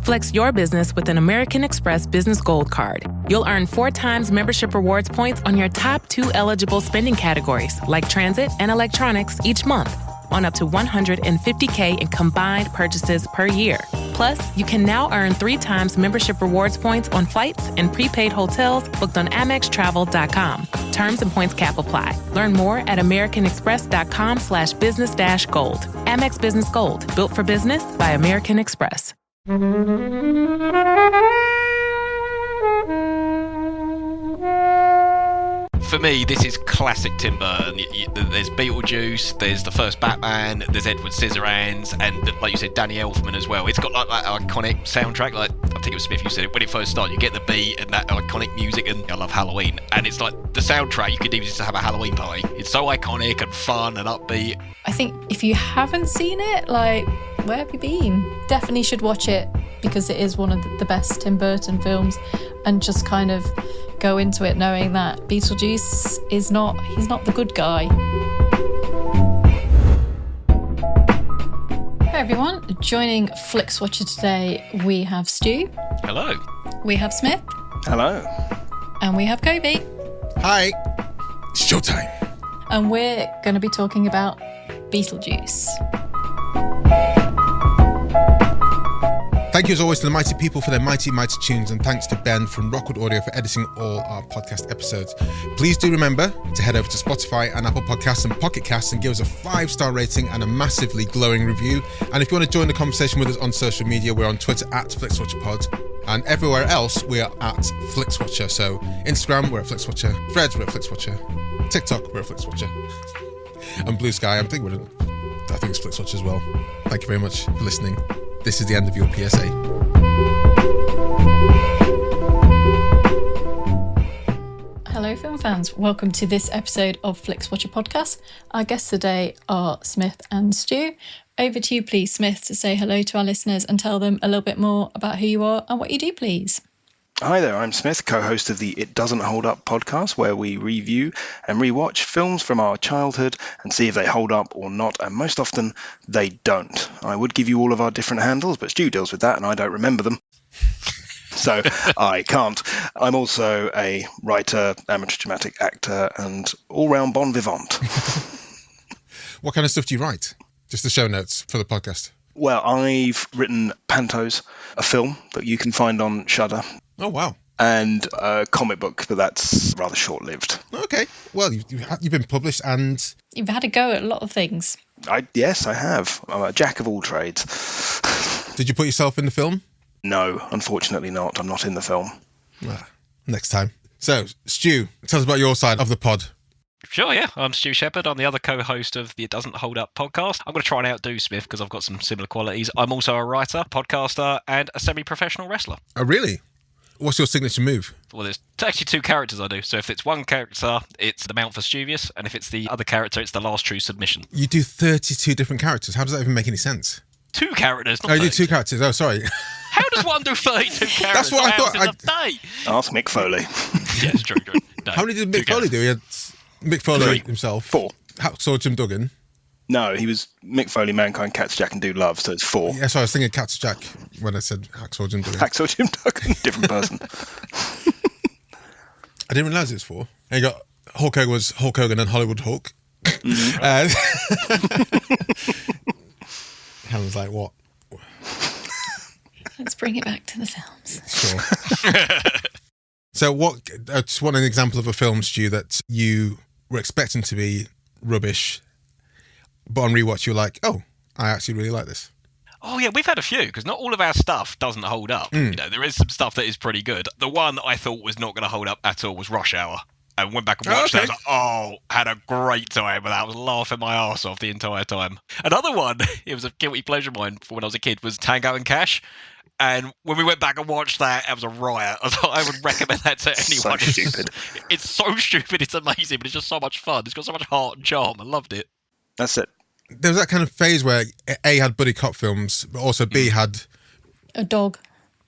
Flex your business with an American Express Business Gold Card. You'll earn 4 times membership rewards points on your top 2 eligible spending categories, like transit and electronics, each month, on up to $150K in combined purchases per year. Plus, you can now earn 3 times membership rewards points on flights and prepaid hotels booked on AmexTravel.com. Terms and points cap apply. Learn more at AmericanExpress.com/business-gold. Amex Business Gold, built for business by American Express. For me, this is classic Tim Burton. There's Beetlejuice, there's the first Batman, there's Edward Scissorhands, and like you said, Danny Elfman as well. It's got like that iconic soundtrack. Like I think it was Smith, you said it when it first started. You get the beat and that iconic music, and I love Halloween. And it's like the soundtrack. You could even just have a Halloween party. It's so iconic and fun and upbeat. I think if you haven't seen it, like, where have you been? Definitely should watch it because it is one of the best Tim Burton films, and just kind of go into it knowing that Beetlejuice he's not the good guy. Hey everyone, joining Flixwatcher today we have Stu. Hello. We have Smith. Hello. And we have Kobe. Hi. It's showtime. And we're going to be talking about Beetlejuice. Thank you as always to the mighty people for their mighty, mighty tunes, and thanks to Ben from Rockwood Audio for editing all our podcast episodes. Please do remember to head over to Spotify and Apple Podcasts and Pocket Casts and give us a 5-star rating and a massively glowing review. And if you want to join the conversation with us on social media, we're on Twitter at FlixWatcherPod, and everywhere else we are at Flixwatcher. So Instagram, we're at Flixwatcher. Threads, we're at Flixwatcher. TikTok, we're at Flixwatcher. And Blue Sky, I think it's Flixwatcher as well. Thank you very much for listening. This is the end of your PSA. Hello film fans, welcome to this episode of Flixwatcher Podcast. Our guests today are Smith and Stu. Over to you please, Smith, to say hello to our listeners and tell them a little bit more about who you are and what you do, please. Hi there, I'm Smith, co-host of the It Doesn't Hold Up podcast, where we review and rewatch films from our childhood and see if they hold up or not, and most often they don't. I would give you all of our different handles, but Stu deals with that and I don't remember them. So I can't. I'm also a writer, amateur dramatic actor, and all-round bon vivant. What kind of stuff do you write? Just the show notes for the podcast. Well, I've written Pantos, a film that you can find on Shudder. Oh, wow. And a comic book, but that's rather short-lived. Okay. Well, you've been published and... You've had a go at a lot of things. Yes, I have. I'm a jack of all trades. Did you put yourself in the film? No, unfortunately not. I'm not in the film. Next time. So, Stu, tell us about your side of the pod. Sure, yeah. I'm Stu Shepherd. I'm the other co-host of the It Doesn't Hold Up podcast. I'm going to try and outdo Smith because I've got some similar qualities. I'm also a writer, podcaster, and a semi-professional wrestler. Oh, really? What's your signature move? Well, there's actually 2 characters I do. So if it's one character, it's the Mount Vesuvius, and if it's the other character, it's the Last True Submission. You do 32 different characters. How does that even make any sense? 2 characters, not Oh, you do 32. 2 characters. Oh, sorry. How does one do 32 characters? That's what I thought. In a day? Ask Mick Foley. Yes, true. No, How many did 2 Mick Foley do? He had Mick Foley 3. himself. 4. Hacksaw Jim Duggan. No, he was Mick Foley, Mankind, Cats, Jack and Do Love, so it's 4. Yeah, so I was thinking Cats Jack when I said Hacksaw Jim Duggan. Hacksaw Jim Duggan, different person. I didn't realise it was 4. And you got Hulk Hogan was Hulk Hogan and Hollywood Hulk. Mm-hmm. Helen's like, what? Let's bring it back to the films. Sure. So just want an example of a film, Stu, that you were expecting to be rubbish, but on rewatch you're like, oh, I actually really like this. Oh, yeah, we've had a few, because not all of our stuff doesn't hold up. You know, there is some stuff that is pretty good. The one that I thought was not going to hold up at all was Rush Hour. And went back and watched that. I was like, had a great time with that. I was laughing my arse off the entire time. Another one, it was a guilty pleasure of mine for when I was a kid, was Tango and Cash. And when we went back and watched that, it was a riot. I would recommend that to anyone. So stupid. It's so stupid, it's amazing, but it's just so much fun. It's got so much heart and charm. I loved it. That's it. There was that kind of phase where A had buddy cop films, but also B had... A dog.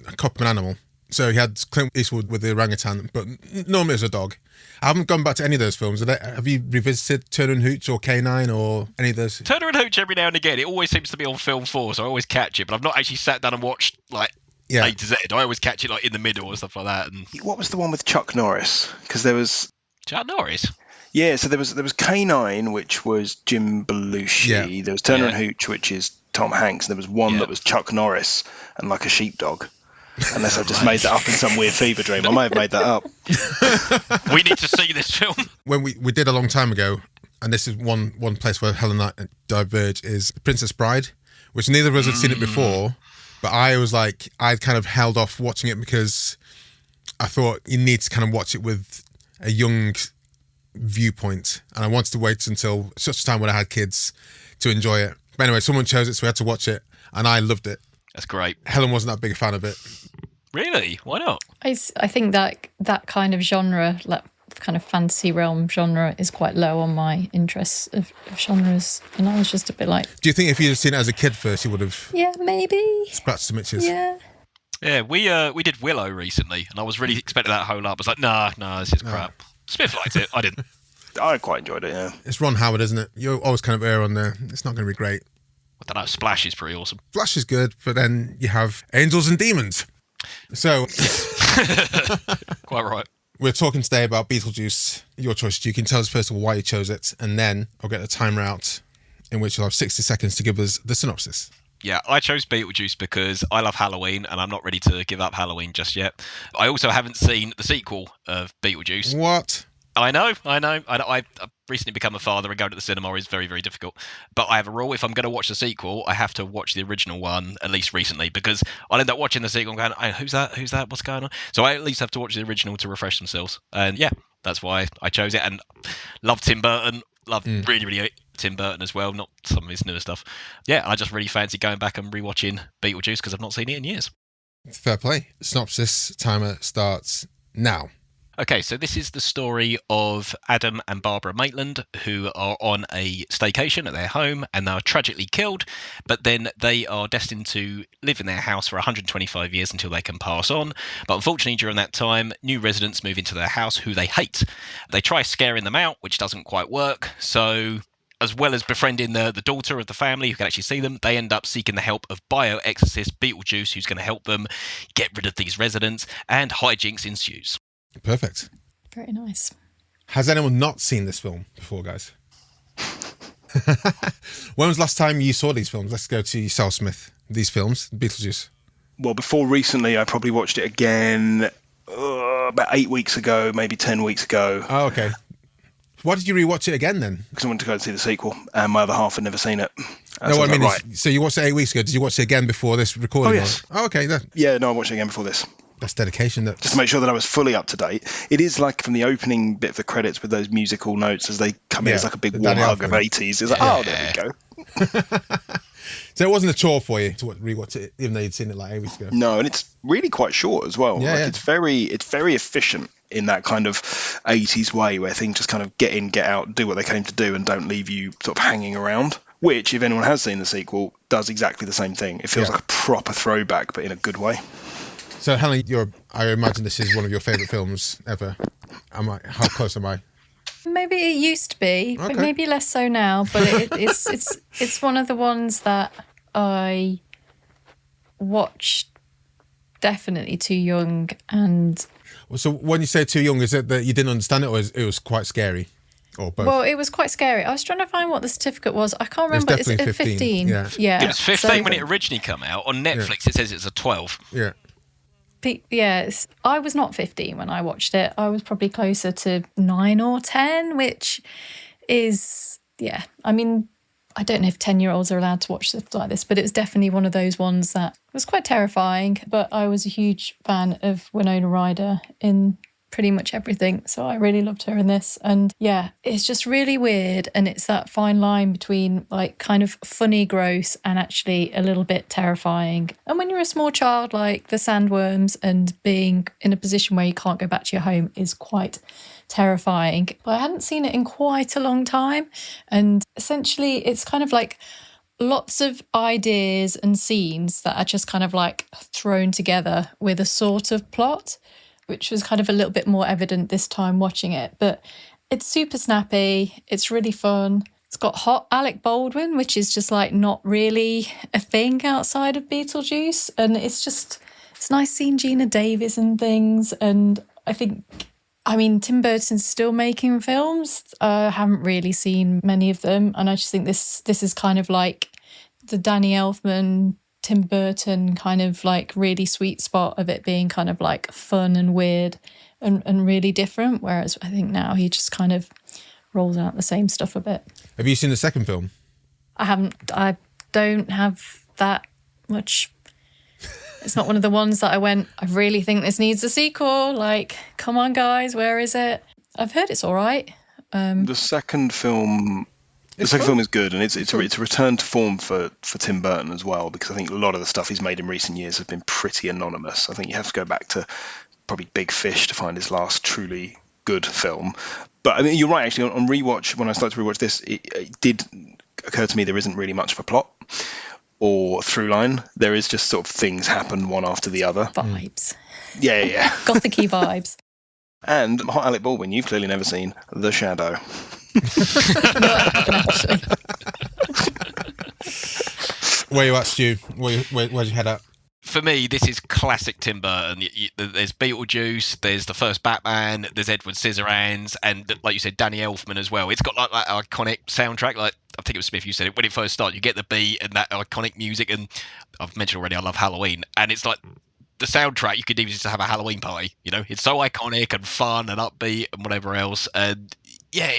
A cop and animal. So he had Clint Eastwood with the orangutan, but normally it was a dog. I haven't gone back to any of those films. Have you revisited Turner and Hooch or K9 or any of those? Turner and Hooch every now and again. It always seems to be on Film 4, so I always catch it, but I've not actually sat down and watched like A to Z. I always catch it like in the middle or stuff like that. And What was the one with Chuck Norris? Because there was... Chuck Norris? Yeah, so there was K9, which was Jim Belushi. Yeah. There was Turner and Hooch, which is Tom Hanks. And there was one that was Chuck Norris and like a sheepdog. Unless I've just made that up in some weird fever dream. I might have made that up. We need to see this film. When we did a long time ago, and this is one place where Helen and I diverge, is Princess Bride, which neither of us had seen it before, but I was like, I'd kind of held off watching it because I thought you need to kind of watch it with a young viewpoint, and I wanted to wait until such a time when I had kids to enjoy it. But anyway, someone chose it, so we had to watch it, and I loved it. That's great. Helen wasn't that big a fan of it. Really? Why not? I think that kind of genre, like kind of fantasy realm genre, is quite low on my interests of genres, and I was just a bit like... Do you think if you'd seen it as a kid first, you would have... Yeah, maybe. Scratched some itches? Yeah. Yeah, we did Willow recently, and I was really expecting that whole up. I was like, nah, this is crap. Smith liked it. I didn't. I quite enjoyed it, yeah. It's Ron Howard, isn't it? You always kind of err on there. It's not going to be great. I don't know. Splash is pretty awesome. Flash is good, but then you have Angels and Demons. So... Quite right. We're talking today about Beetlejuice, your choice. You can tell us first of all why you chose it, and then I'll get the timer out in which you'll have 60 seconds to give us the synopsis. Yeah, I chose Beetlejuice because I love Halloween and I'm not ready to give up Halloween just yet. I also haven't seen the sequel of Beetlejuice. What? I know. I've recently become a father, and going to the cinema is very, very difficult. But I have a rule: if I'm going to watch the sequel, I have to watch the original one at least recently, because I'll end up watching the sequel and going, "Who's that? What's going on?" So I at least have to watch the original to refresh themselves. And yeah, that's why I chose it. And love Tim Burton. Really, really Tim Burton as well. Not some of his newer stuff. Yeah, I just really fancy going back and rewatching Beetlejuice because I've not seen it in years. Fair play. Synopsis timer starts now. Okay, so this is the story of Adam and Barbara Maitland, who are on a staycation at their home and they are tragically killed, but then they are destined to live in their house for 125 years until they can pass on. But unfortunately, during that time, new residents move into their house who they hate. They try scaring them out, which doesn't quite work, so... as well as befriending the daughter of the family who can actually see them, they end up seeking the help of bio-exorcist Beetlejuice, who's going to help them get rid of these residents, and hijinks ensues. Perfect. Very nice. Has anyone not seen this film before, guys? When was the last time you saw these films? Let's go to yourself, Smith. These films, Beetlejuice. Well, before recently, I probably watched it again about 8 weeks ago, maybe 10 weeks ago. Oh, okay. Why did you rewatch it again then? Because I wanted to go and see the sequel, and my other half had never seen it. No, what I mean is, so you watched it 8 weeks ago. Did you watch it again before this recording? Oh, yes. Oh, okay. Yeah, no, I watched it again before this. That's dedication. Just to make sure that I was fully up to date. It is like from the opening bit of the credits with those musical notes as they come in. It's like a big warm hug of 80s. It's like, there we go. So it wasn't a chore for you to rewatch it, even though you'd seen it like 8 weeks ago? No, and it's really quite short as well. It's very efficient in that kind of 80s way where things just kind of get in, get out, do what they came to do and don't leave you sort of hanging around. Which, if anyone has seen the sequel, does exactly the same thing. It feels like a proper throwback, but in a good way. So, Helen, I imagine this is one of your favourite films ever. How close am I? Maybe it used to be, but maybe less so now. But it's one of the ones that I watched definitely too young. And so, when you say too young, is it that you didn't understand it, or it was quite scary, or both? Well, it was quite scary. I was trying to find what the certificate was. I can't remember. It's definitely 15. Yeah. It was 15 when it originally came out. On Netflix, it says it's a 12. Yeah. Yes, I was not 15 when I watched it. I was probably closer to 9 or 10, which is, I mean, I don't know if 10-year-olds are allowed to watch stuff like this, but it was definitely one of those ones that was quite terrifying. But I was a huge fan of Winona Ryder in pretty much everything, so I really loved her in this. And it's just really weird, and it's that fine line between like kind of funny gross and actually a little bit terrifying. And when you're a small child, like the sandworms and being in a position where you can't go back to your home is quite terrifying. But I hadn't seen it in quite a long time, and essentially it's kind of like lots of ideas and scenes that are just kind of like thrown together with a sort of plot, which was kind of a little bit more evident this time watching it. But it's super snappy. It's really fun. It's got hot Alec Baldwin, which is just like not really a thing outside of Beetlejuice. And it's just it's nice seeing Geena Davis and things. And I think, Tim Burton's still making films. I haven't really seen many of them. And I just think this is kind of like the Danny Elfman, Tim Burton kind of like really sweet spot of it being kind of like fun and weird and really different. Whereas I think now he just kind of rolls out the same stuff a bit. Have you seen the second film? I haven't. I don't have that much. It's not one of the ones that I went, I really think this needs a sequel. Like, come on, guys, where is it? I've heard it's all right. The second film is good, and it's a return to form for Tim Burton as well, because I think a lot of the stuff he's made in recent years have been pretty anonymous. I think you have to go back to probably Big Fish to find his last truly good film. But you're right, actually, on rewatch, when I started to rewatch this, it did occur to me there isn't really much of a plot or through line. There is just sort of things happen one after the other. Vibes. Yeah. Gothic-y vibes. And hot Alec Baldwin, you've clearly never seen The Shadow. No, I haven't actually. Where you at, Stu? Where'd you head at? For me, this is classic Tim Burton. There's Beetlejuice, there's the first Batman, there's Edward Scissorhands, and like you said, Danny Elfman as well. It's got like that iconic soundtrack. Like I think it was Smith, you said it when it first started. You get the beat and that iconic music, and I've mentioned already I love Halloween, and it's like the soundtrack. You could even just have a Halloween party. It's so iconic and fun and upbeat and whatever else. And yeah.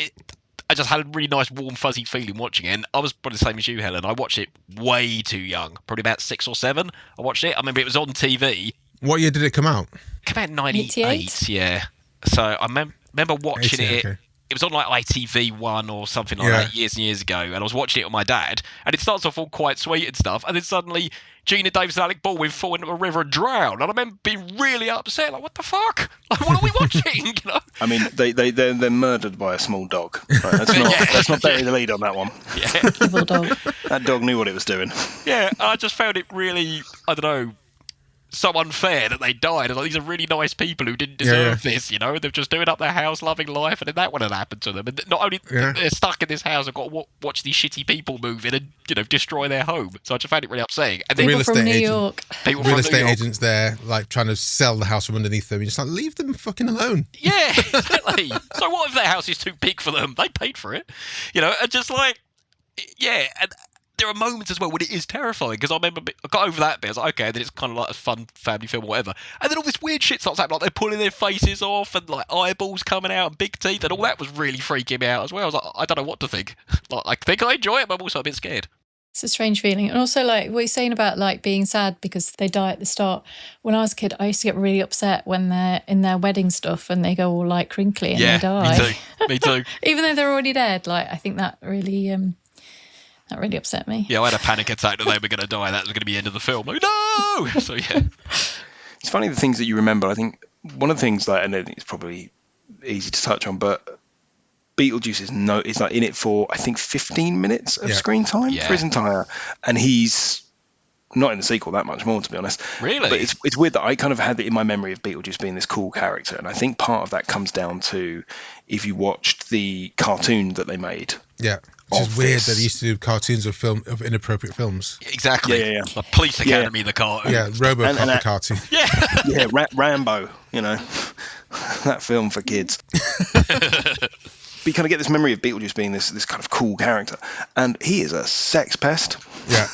I just had a really nice, warm, fuzzy feeling watching it. And I was probably the same as you, Helen. I watched it way too young, probably about 6 or 7. I watched it. I remember it was on TV. What year did it come out? It came out in 98, yeah. So I remember watching it. Okay. It was on like ITV1 or something like that years and years ago. And I was watching it with my dad. And it starts off all quite sweet and stuff. And then suddenly Geena Davis and Alec Baldwin fall into a river and drown. And I remember being really upset. Like, what the fuck? Like, what are we watching? They're murdered by a small dog. Right, let's not bury the lead on that one. Yeah. Evil dog. That dog knew what it was doing. Yeah, I just found it really, I don't know, so unfair that they died. Like, these are really nice people who didn't deserve this, They're just doing up their house, loving life, and then that would have happened to them. And not only they're stuck in this house and got to watch these shitty people move in and, destroy their home. So I just found it really upsetting. And people from New York. Real estate agents there, like, trying to sell the house from underneath them. You're just like, leave them fucking alone. Yeah, exactly. So what if their house is too big for them? They paid for it. And just like, and there are moments as well when it is terrifying, because I remember I got over that bit. I was like, okay, then it's kind of like a fun family film or whatever. And then all this weird shit starts happening, like they're pulling their faces off and like eyeballs coming out and big teeth, and all that was really freaking me out as well. I was like, I don't know what to think. Like, I think I enjoy it, but I'm also a bit scared. It's a strange feeling. And also, like, what you're saying about like being sad because they die at the start. When I was a kid, I used to get really upset when they're in their wedding stuff and they go all like crinkly and they die. Me too. Even though they're already dead. Like, I think that really upset me. Yeah, I had a panic attack that they were going to die. That was going to be the end of the film. Like, no! So, yeah. It's funny the things that you remember. I think one of the things, and it's probably easy to touch on, but Beetlejuice is like in it for, I think, 15 minutes of screen time for his entire... And he's not in the sequel that much more, to be honest. Really? But it's weird that I kind of had it in my memory of Beetlejuice being this cool character. And I think part of that comes down to if you watched the cartoon that they made. Yeah. Which is weird that they used to do cartoons of inappropriate films. Exactly. Yeah. Like Police Academy, the cartoon. Yeah, RoboCop, the cartoon. Yeah. Rambo, that film for kids. But you kind of get this memory of Beetlejuice being this kind of cool character. And he is a sex pest. Yeah.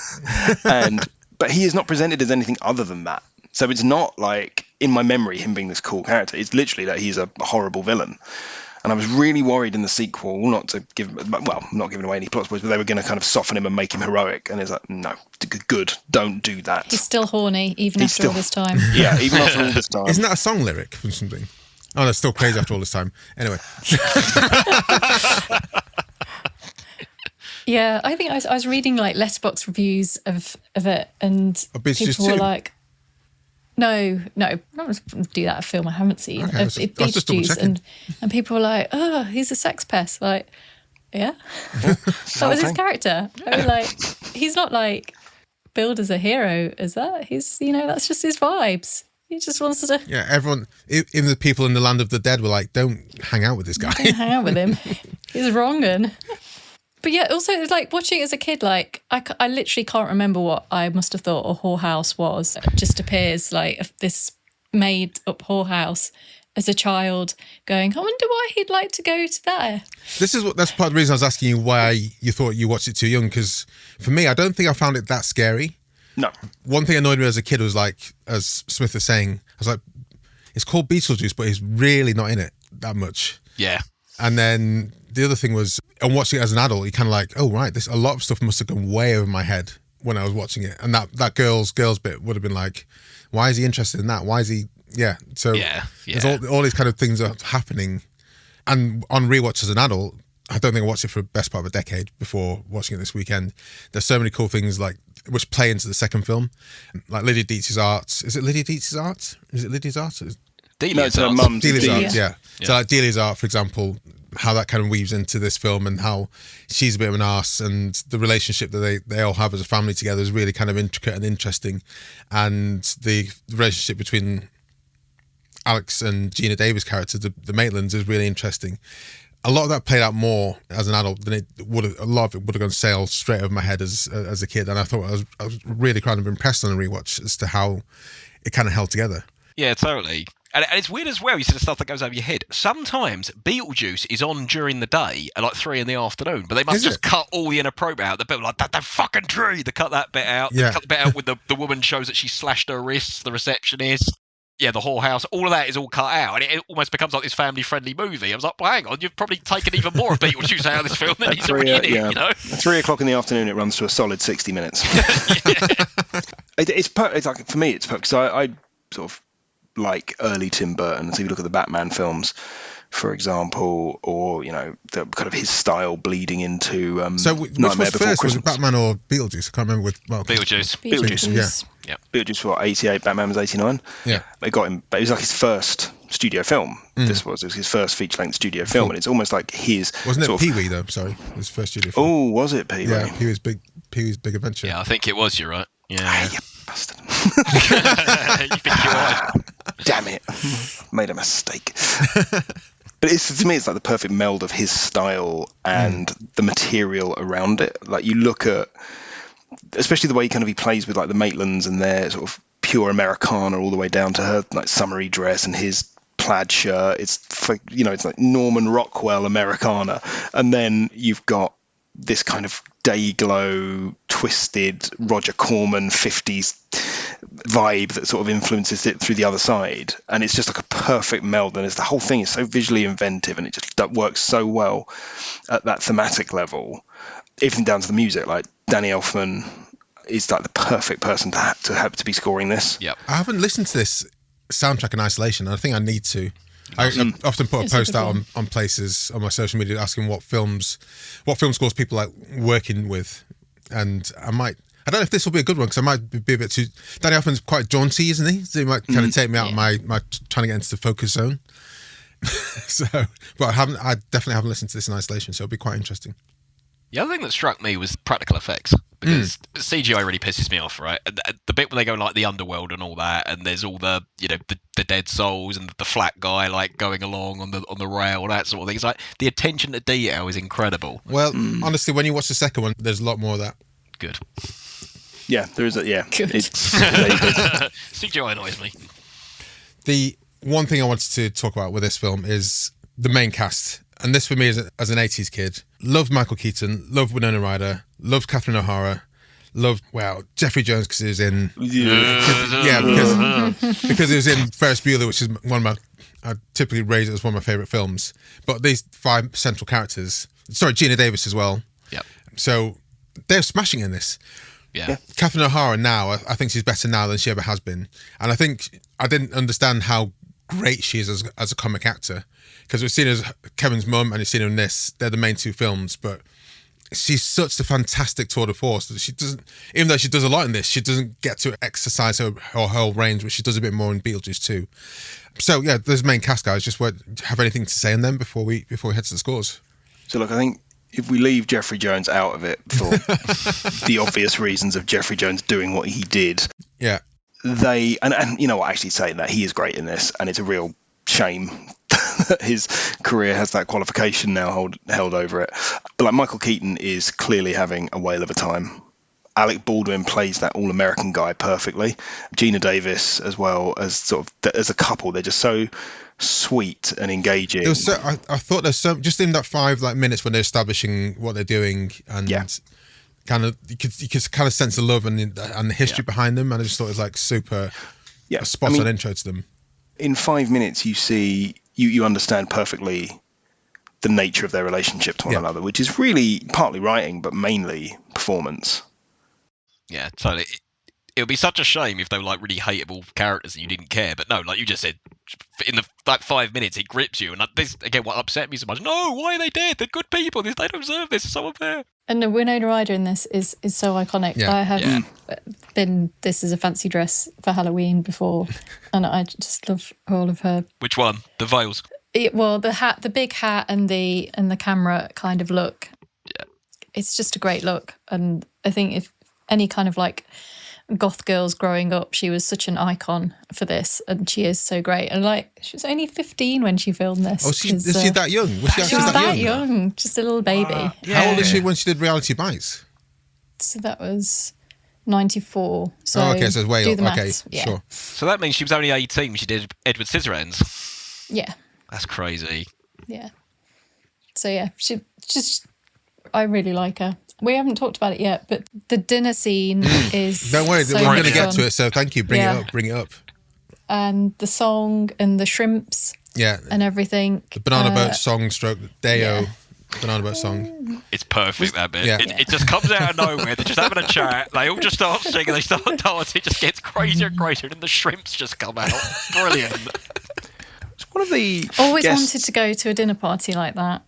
But he is not presented as anything other than that. So it's not like, in my memory, him being this cool character. It's literally that he's a horrible villain. And I was really worried in the sequel, not giving away any plot spoilers, but they were going to kind of soften him and make him heroic. And it's like, no, good, don't do that. He's still horny, after all this time. Yeah, even after all this time. Isn't that a song lyric from something? Oh, no, still crazy after all this time. Anyway. Yeah, I think I was reading like Letterboxd reviews of it, and people were like, No, I'm not going to do that. A film I haven't seen. Okay, Beetlejuice, and people were like, "Oh, he's a sex pest." Like, yeah, that was his character. I was like, he's not like billed as a hero, is that? He's, that's just his vibes. He just wants to. Yeah, everyone, even the people in the land of the dead were like, "Don't hang out with this guy. Don't hang out with him. He's wrong." And But yeah, also it was like watching it as a kid, like I literally can't remember what I must have thought a whorehouse was. It just appears like this made up whorehouse as a child going, I wonder why he'd like to go to there. That's part of the reason I was asking you why you thought you watched it too young, because for me, I don't think I found it that scary. No. One thing annoyed me as a kid was like, as Smith was saying, I was like, it's called Beetlejuice, but he's really not in it that much. Yeah. And then the other thing was, and watching it as an adult, you kind of like, oh right, a lot of stuff must have gone way over my head when I was watching it. And that girls bit would have been like, why is he interested in that? Why is he? Yeah. So there's all these kind of things are happening. And on rewatch as an adult, I don't think I watched it for the best part of a decade before watching it this weekend. There's so many cool things like which play into the second film, like Lydia Deetz's art. Is it Lydia Deetz's art? Is it Lydia's art? Delia's her art. mum's Delia's Delia. art, yeah. So like Delia's art, for example, how that kind of weaves into this film and how she's a bit of an arse, and the relationship that they all have as a family together is really kind of intricate and interesting. And the relationship between Alex and Geena Davis' character, the Maitlands, is really interesting. A lot of that played out more as an adult than it would have. A lot of it would have gone sail straight over my head as a kid, and I thought I was really kind of impressed on the rewatch as to how it kind of held together. Yeah, totally. And it's weird as well, you see the stuff that goes over your head. Sometimes Beetlejuice is on during the day at like 3 PM, but they must just cut all the inappropriate out. The bit like, that fucking tree, they cut that bit out. Yeah. They cut the bit out with the woman shows that she slashed her wrists, the receptionist. Yeah, the whorehouse, all of that is all cut out. And it almost becomes like this family-friendly movie. I was like, well, hang on, you've probably taken even more of Beetlejuice out of this film than he's already in it, you know? At 3 o'clock in the afternoon, it runs to a solid 60 minutes. It's like, for me, it's because I sort of like early Tim Burton. So if you look at the Batman films, for example, or, you know, the kind of his style bleeding into So which Nightmare was Before first? Christmas. Was it Batman or Beetlejuice? I can't remember. Beetlejuice. Yeah. Beetlejuice was 88, Batman was 89. Yeah. They got him, but it was like his first studio film. It was his first feature-length studio film, and it's almost like his. Wasn't it sort of- Pee-wee though? Sorry, his first studio film. Oh, was it Pee-wee? Yeah, Pee-wee's Big Adventure. Yeah, I think it was, you're right. Yeah. Ah, you bastard. You think you're right. Damn it. Made a mistake. But to me, it's like the perfect meld of his style and the material around it. Like you look at, especially the way he plays with like the Maitlands and their sort of pure Americana all the way down to her like summery dress and his plaid shirt. It's like Norman Rockwell Americana. And then you've got this kind of day glow, twisted Roger Corman 50s vibe that sort of influences it through the other side, and it's just like a perfect meld, and the whole thing is so visually inventive, and it just works so well at that thematic level, even down to the music. Like Danny Elfman is like the perfect person to be scoring this. Yep. I haven't listened to this soundtrack in isolation, and I think I need to. I often put a post out on places on my social media asking what film scores people like working with, and I don't know if this will be a good one because I might be a bit too. Danny Elfman's quite jaunty, isn't he? So he might kind of take me out of my trying to get into the focus zone. But I definitely haven't listened to this in isolation, so it'll be quite interesting. The other thing that struck me was practical effects, because CGI really pisses me off, right? The bit where they go like the underworld and all that, and there's all the the dead souls and the flat guy like going along on the rail, all that sort of thing. It's like the attention to detail is incredible. Well, honestly, when you watch the second one, there's a lot more of that. Good. Yeah, there is. Good. CGI annoys me. The one thing I wanted to talk about with this film is the main cast. And this for me as an 80s kid, loved Michael Keaton, loved Winona Ryder, loved Catherine O'Hara, loved, Jeffrey Jones because he was in... because he was in Ferris Bueller, which is one of my... I typically rate it as one of my favourite films. But these 5 central characters... Sorry, Geena Davis as well. Yep. So they're smashing in this. Yeah. Catherine O'Hara now, I think she's better now than she ever has been. And I think I didn't understand how great she is as a comic actor, because we've seen her as Kevin's mum and you've seen her in this. They're the main 2 films, but she's such a fantastic tour de force that she doesn't, even though she does a lot in this, she doesn't get to exercise her whole range, which she does a bit more in Beetlejuice too. So yeah, those main cast guys, just have anything to say on them before we head to the scores? So look, I think if we leave Jeffrey Jones out of it for the obvious reasons of Jeffrey Jones doing what he did, yeah, and you know what, actually saying that, he is great in this, and it's a real shame that his career has that qualification now held over it. But like Michael Keaton is clearly having a whale of a time. Alec Baldwin plays that all-American guy perfectly. Geena Davis as well, as sort of as a couple, they're just so sweet and engaging. It was I thought there's so just in that 5 minutes when they're establishing what they're doing and kind of you could kind of sense the love and the history behind them, and I just thought it was like super a spot on intro to them. In 5 minutes, you see you understand perfectly the nature of their relationship to one another, which is really partly writing, but mainly performance. Yeah, totally. It would be such a shame if they were like really hateable characters and you didn't care. But no, like you just said, in the 5 minutes, it grips you. And this, again, what upset me so much, no, why are they dead? They're good people. They don't deserve this. It's so unfair. And the Winona Ryder in this is so iconic. Yeah. I have been, this is a fancy dress for Halloween before, and I just love all of her. Which one? The veils? Well, the hat, the big hat and the camera kind of look. Yeah. It's just a great look. And I think if any kind of like goth girls growing up, she was such an icon for this, and she is so great. And like, she was only 15 when she filmed this. Oh, is she that young? Was she was that young? Just a little baby. How old is she when she did Reality Bites? So that was 94. So okay, so it's way do the up. Okay, maths. Yeah. Sure. So that means she was only 18 when she did Edward Scissorhands. Yeah. That's crazy. Yeah. So yeah, she just, I really like her. We haven't talked about it yet, but the dinner scene is Don't worry, so we're going to much get fun. to it, so thank you. Bring it up. And the song and the shrimps and everything. The Banana Boat song stroke, Deo, Banana Boat song. It's perfect, that bit. Yeah. It just comes out of nowhere. They're just having a chat. They all just start singing. They start dancing. It just gets crazier and crazier. And then the shrimps just come out. Brilliant. It's one of the Always wanted to go to a dinner party like that.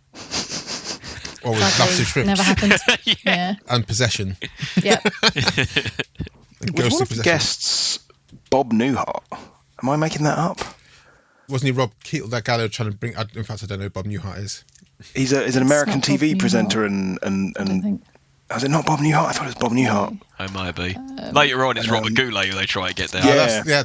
Or with lots of shrimps. Never happened. Yeah. And possession. Yeah. Was one of the guests Bob Newhart? Am I making that up? Wasn't he Rob Keaton, that guy they were trying to bring? In fact, I don't know who Bob Newhart is. He's an American not Bob TV Newhart. presenter and was it not Bob Newhart? I thought it was Bob Newhart. It might be. Later on, it's Robert Goulet who they try to get there.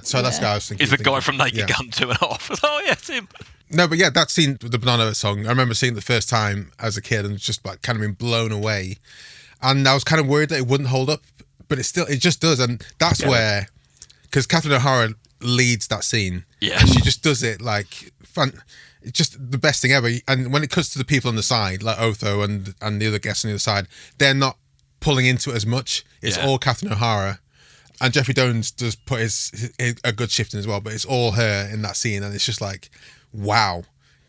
So that's the guy I was thinking. He's the guy from Naked Gun 2.5. Oh, yeah, it's him. No, but yeah, that scene with the Banana Boat song, I remember seeing it the first time as a kid and just like kind of been blown away. And I was kind of worried that it wouldn't hold up, but it just does. And that's where, because Catherine O'Hara leads that scene. Yeah. And she just does it like fun. It's just the best thing ever. And when it cuts to the people on the side, like Otho and the other guests on the other side, they're not pulling into it as much. It's all Catherine O'Hara. And Jeffrey Jones does put a good shift in as well, but it's all her in that scene. And it's just like, wow.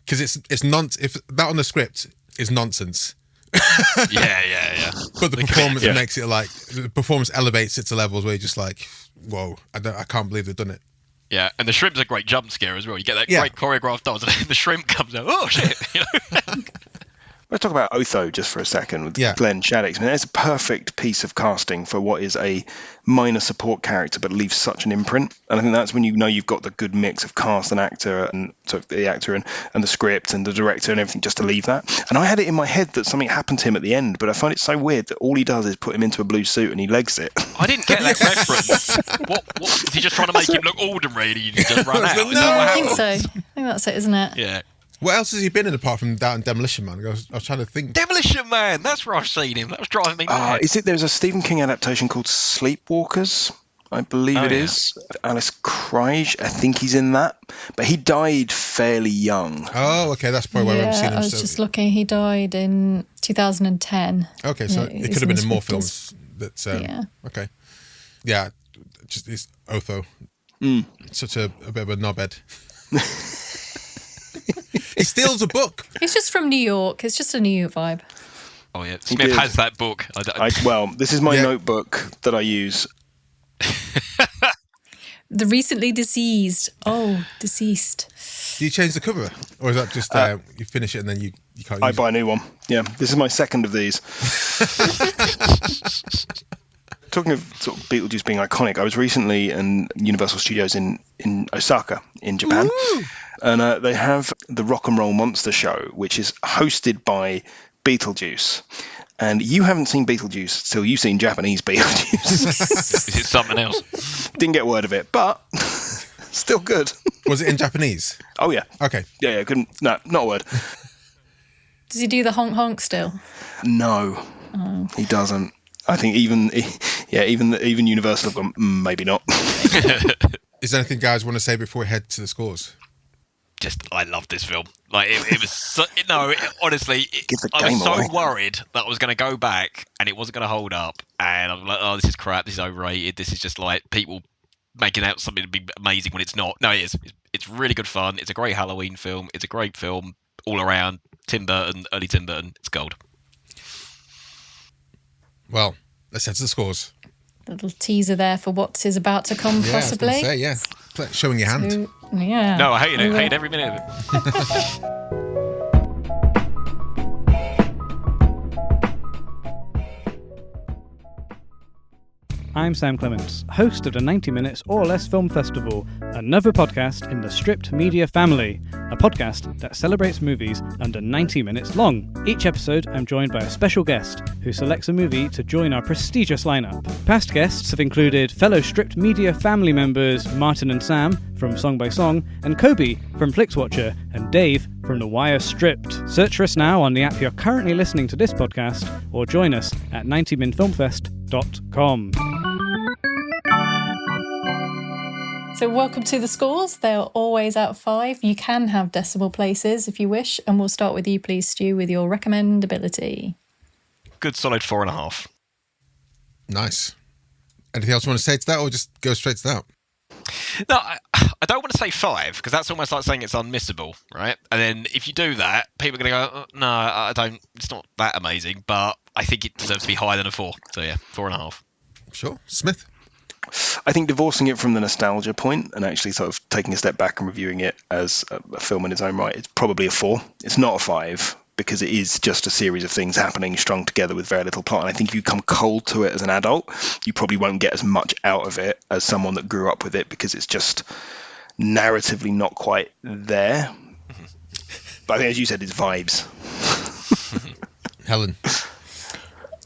Because it's if that on the script is nonsense. Yeah. But the performance makes it like, the performance elevates it to levels where you're just like, whoa, I can't believe they've done it. Yeah, and the shrimp's a great jump scare as well. You get that great choreographed dance, and then the shrimp comes out. Oh shit! You know? Let's talk about Otho just for a second with Glenn Shaddix. I mean, there's a perfect piece of casting for what is a minor support character but leaves such an imprint. And I think that's when you know you've got the good mix of cast and actor and so the actor and the script and the director and everything just to leave that. And I had it in my head that something happened to him at the end, but I find it so weird that all he does is put him into a blue suit and he legs it. I didn't get that reference. What is he just trying to make him look ordinary and he just run out? I think so. I think that's it, isn't it? Yeah. What else has he been in apart from that and Demolition Man? I was trying to think. Demolition Man! That's where I've seen him. That was driving me mad. There's a Stephen King adaptation called Sleepwalkers, I believe it is. Alice Craig, I think he's in that. But he died fairly young. Oh, okay, that's probably why I haven't seen him. I was just looking. He died in 2010. Okay, so it could have been in more films. Okay. Yeah, just it's Otho. Such a bit of a knobhead. He steals a book. He's just from New York. It's just a New York vibe. Oh yeah, Smith has that book. This is my notebook that I use. The recently deceased. Oh, deceased. Do you change the cover, or is that just you finish it and then you can't? I buy a new one. Yeah, this is my second of these. Talking of sort of Beetlejuice being iconic, I was recently in Universal Studios in Osaka, in Japan. Ooh. And they have the Rock and Roll Monster Show, which is hosted by Beetlejuice. And you haven't seen Beetlejuice till you've seen Japanese Beetlejuice. Is it something else? Didn't get word of it, but still good. Was it in Japanese? Oh, yeah. Okay. Yeah, couldn't... No, not a word. Does he do the honk honk still? No, he doesn't. I think even Universal have gone, maybe not. Is there anything guys want to say before we head to the scores? Just, I love this film. Like, it was... honestly, I was so worried that I was going to go back and it wasn't going to hold up. And I'm like, oh, this is crap. This is overrated. This is just like people making out something to be amazing when it's not. No, it is. It's really good fun. It's a great Halloween film. It's a great film all around. Tim Burton, early Tim Burton. It's gold. Well, let's head to the scores. Little teaser there for what is about to come, possibly. I was gonna say, showing your hand. So, yeah. No, I hate it. I hate every minute of it. I'm Sam Clements, host of the 90 Minutes or Less Film Festival, another podcast in the Stripped Media family, a podcast that celebrates movies under 90 minutes long. Each episode, I'm joined by a special guest who selects a movie to join our prestigious lineup. Past guests have included fellow Stripped Media family members Martin and Sam from Song by Song, and Kobe from Flixwatcher, and Dave from The Wire Stripped. Search for us now on the app you're currently listening to this podcast, or join us at 90minfilmfest.com. So welcome to the scores. They are always out of 5. You can have decimal places if you wish. And we'll start with you, please, Stu, with your recommendability. Good solid 4.5. Nice. Anything else you want to say to that, or just go straight to that? No, I don't want to say 5, because that's almost like saying it's unmissable, right? And then if you do that, people are going to go, oh, no, I don't. It's not that amazing, but I think it deserves to be higher than a 4. So yeah, 4.5. Sure. Smith? I think divorcing it from the nostalgia point and actually sort of taking a step back and reviewing it as a film in its own right, it's probably a 4. It's not a 5 because it is just a series of things happening strung together with very little plot. And I think if you come cold to it as an adult, you probably won't get as much out of it as someone that grew up with it because it's just narratively not quite there. But I think, as you said, it's vibes. Helen?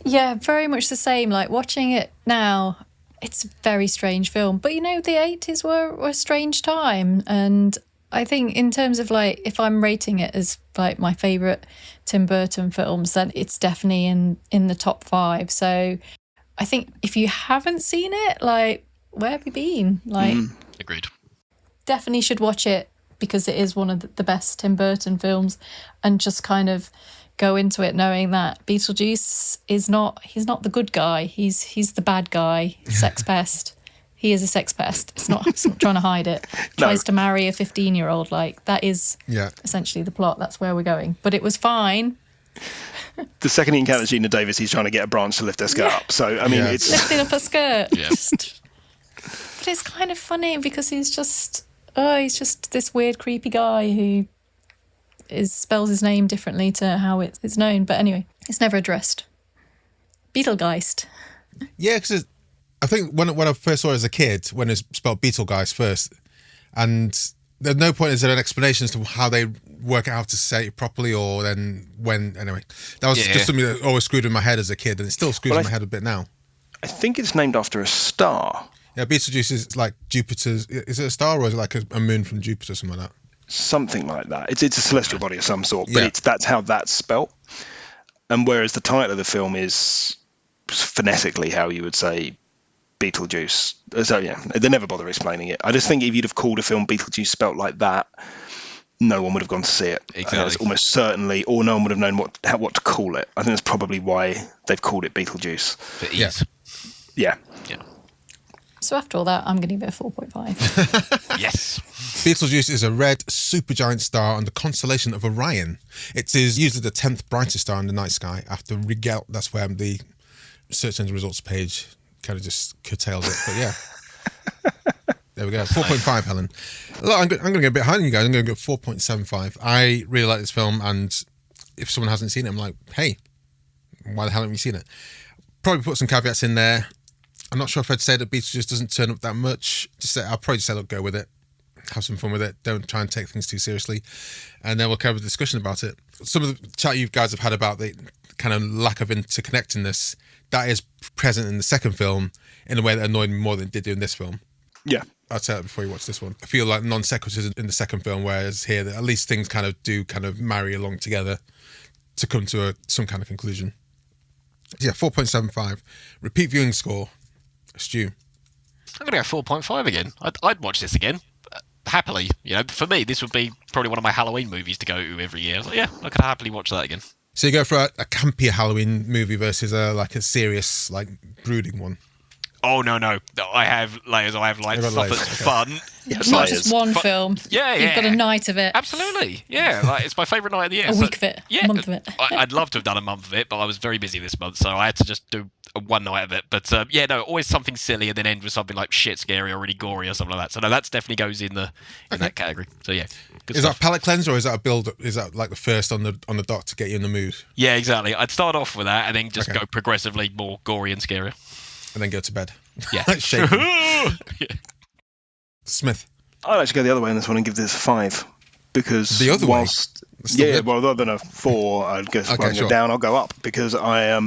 Yeah, very much the same. Like, watching it now, it's a very strange film. But, you know, the 80s were a strange time. And I think in terms of, like, if I'm rating it as, like, my favourite Tim Burton films, then it's definitely in the top 5. So I think if you haven't seen it, like, where have you been? Like, Agreed. Definitely should watch it because it is one of the best Tim Burton films, and just kind of go into it knowing that Beetlejuice he's not the good guy. He's the bad guy, sex pest. He is a sex pest. It's not trying to hide it. Tries to marry a 15-year-old. Like, that is essentially the plot. That's where we're going. But it was fine. The second he encounters Geena Davis, he's trying to get a branch to lift her skirt up. So, I mean, it's... Lifting up her skirt. Yeah. But it's kind of funny because he's just this weird, creepy guy who spells his name differently to how it's known. But anyway, it's never addressed. Betelgeuse. Yeah, because I think when I first saw it as a kid, when it's spelled Betelgeuse first, and there's no point is there an explanation as to how they work out how to say it properly, or then when. Anyway, that was just something that always screwed in my head as a kid, and it still screws in my head a bit now. I think it's named after a star. Yeah, Betelgeuse is like Jupiter's. Is it a star, or is it like a moon from Jupiter, something like that? Something like that. It's a celestial body of some sort, but that's how that's spelt. And whereas the title of the film is phonetically how you would say Beetlejuice. So yeah, they never bother explaining it. I just think if you'd have called a film Beetlejuice spelt like that, no one would have gone to see it. Exactly. It's almost certainly, or no one would have known what to call it. I think that's probably why they've called it Beetlejuice. For ease. Yeah. So after all that, I'm going to give it a 4.5. Yes. Betelgeuse is a red supergiant star on the constellation of Orion. It is usually the 10th brightest star in the night sky after Rigel. That's where the search engine results page kind of just curtails it. But yeah. There we go. 4.5, Helen. Look, I'm going to go a bit higher than you guys. I'm going to go 4.75. I really like this film, and if someone hasn't seen it, I'm like, hey, why the hell haven't you seen it? Probably put some caveats in there. I'm not sure if I'd say that Beetlejuice doesn't turn up that much. I'll probably just say, look, go with it. Have some fun with it. Don't try and take things too seriously. And then we'll have a discussion about it. Some of the chat you guys have had about the kind of lack of interconnectedness, that is present in the second film in a way that annoyed me more than it did in this film. Yeah, I'll tell it before you watch this one. I feel like non sequiturs in the second film, whereas here, at least things kind of marry along together to come to some kind of conclusion. Yeah, 4.75. Repeat viewing score. Stu. I'm going to go 4.5 again. I'd watch this again. Happily. For me, this would be probably one of my Halloween movies to go to every year. So, yeah, I could happily watch that again. So you go for a campier Halloween movie versus a serious, brooding one? Oh, no. I have layers. I have stuff that's fun. It's not just one film. Yeah. You've got a night of it. Absolutely. Yeah, it's my favourite night of the year. A week of it. Yeah, a month of it. I'd love to have done a month of it, but I was very busy this month, so I had to just do one night of it. But always something silly and then end with something like shit scary or really gory or something like that. So no, that definitely goes in that category. So yeah. Is that a palate cleanser or is that a build? Is that like the first on the dot to get you in the mood? Yeah, exactly. I'd start off with that and then just go progressively more gory and scarier. And then go to bed. Yeah. Shaking. Smith. I'd actually go the other way on this one and give this a 5. Because the other way? Yeah, well, rather than a 4, I'd go down, I'll go up. Because I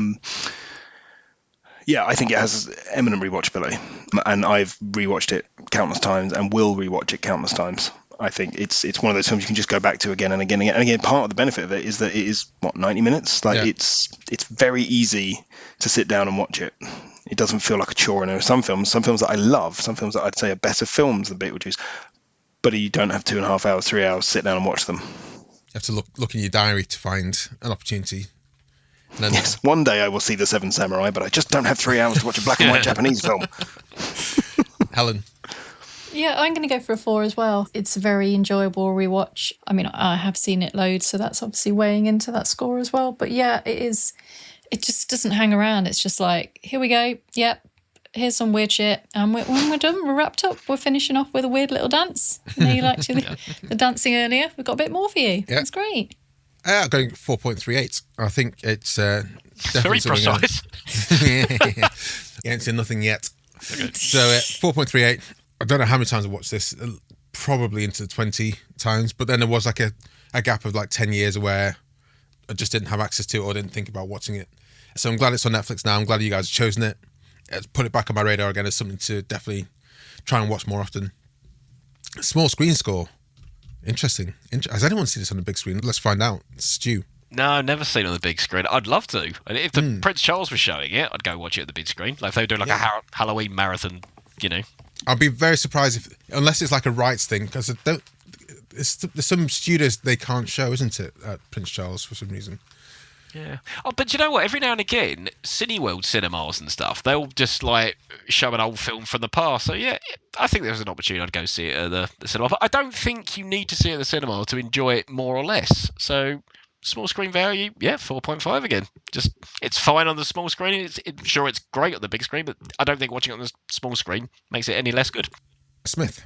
think it has eminent rewatchability. And I've rewatched it countless times and will rewatch it countless times. I think it's one of those films you can just go back to again and again and again. And again, part of the benefit of it is that it is 90 minutes. It's very easy to sit down and watch it. It doesn't feel like a chore. And there are some films that I love, some films that I'd say are better films than Beetlejuice, but you don't have 2.5 hours, 3 hours, sit down and watch them. You have to look in your diary to find an opportunity. And then... Yes, one day I will see The Seven Samurai, but I just don't have 3 hours to watch a black and white Japanese film. Helen. Yeah, I'm going to go for a 4 as well. It's a very enjoyable rewatch. I mean, I have seen it loads, so that's obviously weighing into that score as well. But yeah, it is. It just doesn't hang around. It's just like, here we go. Yep, here's some weird shit. And when we're done, we're wrapped up. We're finishing off with a weird little dance. You liked the dancing earlier. We've got a bit more for you. Yeah. It's great. I'm going 4.38. I think it's definitely very precise. You ain't seen nothing yet. Okay. So 4.38. I don't know how many times I watched this. Probably into the 20 times. But then there was like a gap of 10 years where I just didn't have access to it or didn't think about watching it. So I'm glad it's on Netflix now. I'm glad you guys have chosen it. It's put it back on my radar again as something to definitely try and watch more often. Small screen score. Interesting. Has anyone seen this on the big screen? Let's find out. Stu. No, I've never seen it on the big screen. I'd love to. And if the Prince Charles was showing it, I'd go watch it at the big screen. Like if they were doing a Halloween marathon, I'd be very surprised unless it's like a rights thing, because there's some studios they can't show, isn't it, at Prince Charles for some reason. Yeah. Oh, but you know what? Every now and again, Cineworld cinemas and stuff, they'll just show an old film from the past. So yeah, I think there's an opportunity I'd go see it at the cinema. But I don't think you need to see it at the cinema to enjoy it more or less. So small screen value, 4.5 again. Just it's fine on the small screen. Sure, it's great on the big screen, but I don't think watching it on the small screen makes it any less good. Smith.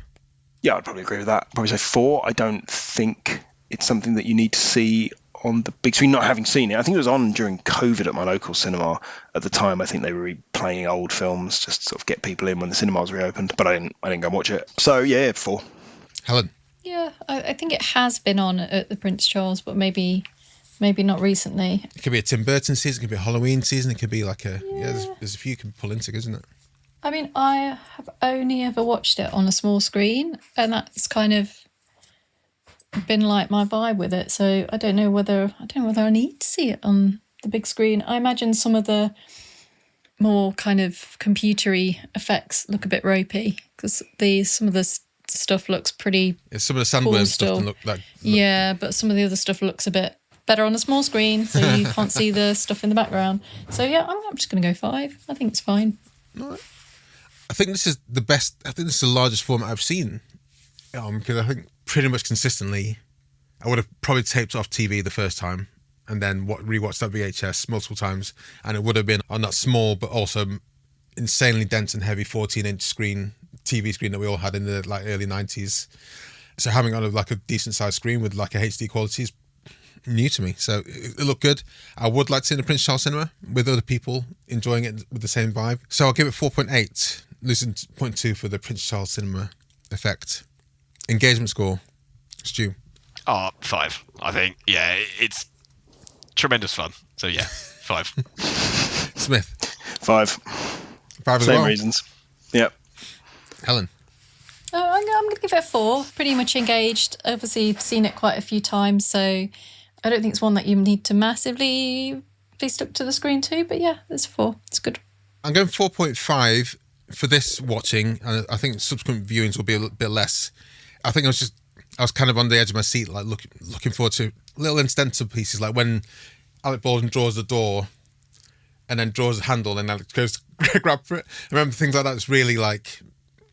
Yeah, I'd probably agree with that. Probably say 4. I don't think it's something that you need to see on the big screen, not having seen it. I think it was on during COVID at my local cinema at the time. I think they were replaying old films just to sort of get people in when the cinemas reopened, but I didn't go and watch it. So yeah, 4. Helen. Yeah, I think it has been on at the Prince Charles, but maybe not recently. It could be a Tim Burton season, it could be a Halloween season, it could be there's a few you can pull into, isn't it? I mean, I have only ever watched it on a small screen, and that's kind of been my vibe with it. So I don't know whether I need to see it on the big screen. I imagine some of the more kind of computery effects look a bit ropey because some of the stuff looks pretty. Some of the sandworm stuff look like. Yeah, but some of the other stuff looks a bit better on a small screen, so you can't see the stuff in the background. So yeah, I'm just going to go 5. I think it's fine. All right. I think this is the best. I think this is the largest format I've seen. Because I think pretty much consistently, I would have probably taped off TV the first time and then rewatched that VHS multiple times, and it would have been on that small but also insanely dense and heavy 14-inch TV screen that we all had in the early 90s. So having on a decent sized screen with a HD quality is new to me. So it looked good. I would like to see it in the Prince Charles Cinema with other people enjoying it with the same vibe. So I'll give it 4.8. Losing 0.2 for the Prince Charles Cinema effect. Engagement score, Stu. 5. I think, it's tremendous fun. So 5. Smith. 5. 5 as Same well. reasons. Yep. Helen. give it a 4. Pretty much engaged. Obviously, seen it quite a few times, so I don't think it's one that you need to massively be stuck to the screen to. But yeah, it's a 4. It's good. I'm going 4.5 for this watching, and I think subsequent viewings will be a bit less. I think I was kind of on the edge of my seat, like looking forward to little incidental pieces, like when Alec Baldwin draws the door and then draws the handle and Alec goes to grab for it. I remember things like that. It's really like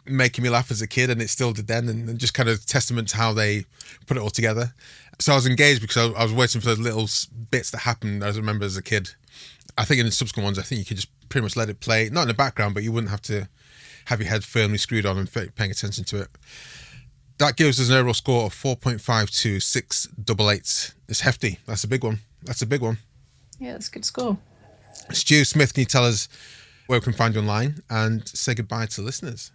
making me laugh as a kid, and it still did then, and just kind of testament to how they put it all together. So I was engaged because I was waiting for those little bits that happened, as I remember as a kid. I think in the subsequent ones, I think you could just pretty much let it play, not in the background, but you wouldn't have to have your head firmly screwed on and paying attention to it. That gives us an overall score of 4.52, 688. It's hefty. That's a big one. Yeah, that's a good score. Stu Smith, can you tell us where we can find you online and say goodbye to listeners?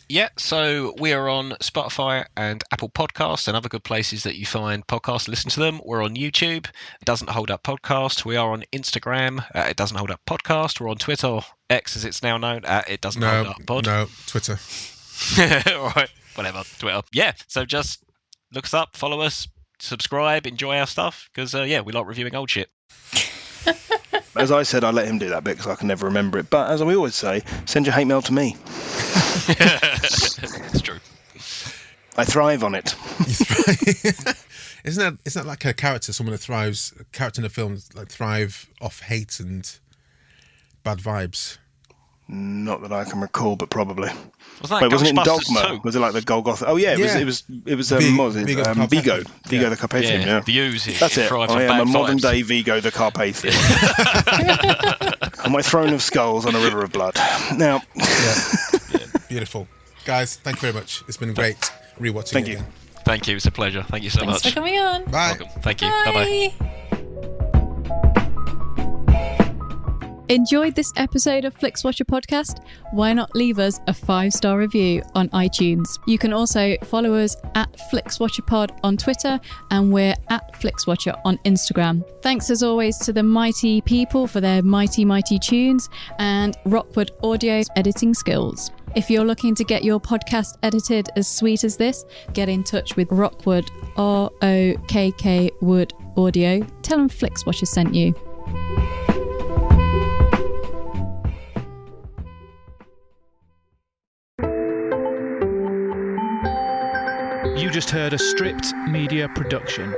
Yeah, so we are on Spotify and Apple Podcasts and other good places that you find podcasts. Listen to them. We're on YouTube, It Doesn't Hold Up Podcast. We are on Instagram, It Doesn't Hold Up Podcast. We're on Twitter, X as it's now known, It Doesn't Hold Up Pod. No, Twitter. All right, whatever, Twitter. Yeah, so just look us up, follow us, subscribe, enjoy our stuff, because, we like reviewing old shit. As I said, I let him do that bit because I can never remember it. But as we always say, send your hate mail to me. It's true. I thrive on it. Isn't that like a character, someone that thrives, a character in a film, like thrive off hate and bad vibes? Not that I can recall, but probably. Wasn't it in Ghostbusters Dogma? 2? Was it like the Golgotha? Oh yeah, it was what was it? Vigo Vigo the Carpathian. Yeah. The ooze. That's it. I am a modern day Vigo the Carpathian. On my throne of skulls on a river of blood. Now. Yeah. Beautiful. Guys, thank you very much. It's been great rewatching. Thank you. Again. Thank you. It's a pleasure. Thank you so much. Thanks for coming on. Bye. Welcome. Thank you. Bye. Bye-bye. Enjoyed this episode of Flixwatcher podcast? Why not leave us a 5-star review on iTunes? You can also follow us at FlixWatcherPod on Twitter, and we're at FlixWatcher on Instagram. Thanks as always to the mighty people for their mighty tunes and Rockwood Audio's editing skills. If you're looking to get your podcast edited as sweet as this, get in touch with Rockwood, ROKK Wood Audio. Tell them Flixwatcher sent you. You just heard a Stripped Media production.